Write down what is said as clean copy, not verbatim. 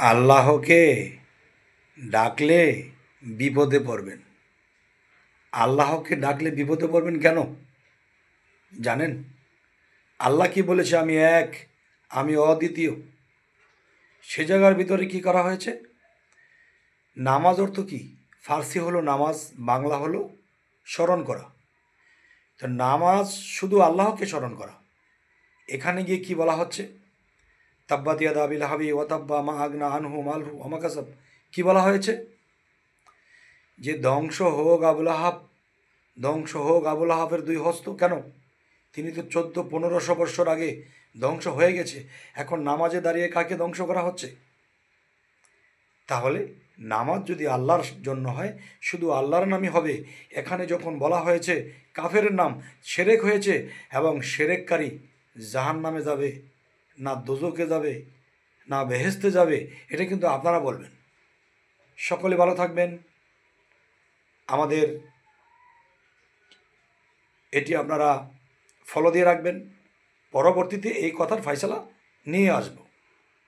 আল্লাহকে ডাকলে বিপদে পড়বেন। আল্লাহকে ডাকলে বিপদে পড়বেন কেন জানেন? আল্লাহ কি বলেছে? আমি এক, আমি অদ্বিতীয়। সে জায়গার ভিতরে কি করা হয়েছে? নামাজ অর্থ কি? ফার্সি হলো নামাজ, বাংলা হলো স্মরণ করা। তো নামাজ শুধু আল্লাহকে স্মরণ করা। এখানে গিয়ে কি বলা হচ্ছে? তাব্বাত ইয়াদা আবি লাহাবি ওয়া তাব্বা মা আগনা আনহু মালহু ওয়া মা কাসাব। কি বলা হয়েছে? যে ধ্বংস হোক আবুল আহাব, ধ্বংস হোক আবুল আহাবের দুই হস্ত। কেন? তিনি তো 1400-1500 বৎসর আগে ধ্বংস হয়ে গেছে। এখন নামাজে দাঁড়িয়ে কাকে ধ্বংস করা হচ্ছে? তাহলে নামাজ যদি আল্লাহর জন্য হয়, শুধু আল্লাহর নামই হবে। এখানে যখন বলা হয়েছে কাফেরের নাম, শিরক হয়েছে, এবং শিরককারী জাহান্নামে যাবে, না দোজখে যাবে, না বেহেশতে যাবে, এটা কিন্তু আপনারা বলবেন। সকলে ভালো থাকবেন। আমাদের এটি আপনারা ফলো দিয়ে রাখবেন। পরবর্তীতে এই কথার ফয়সালা নিয়ে আসব।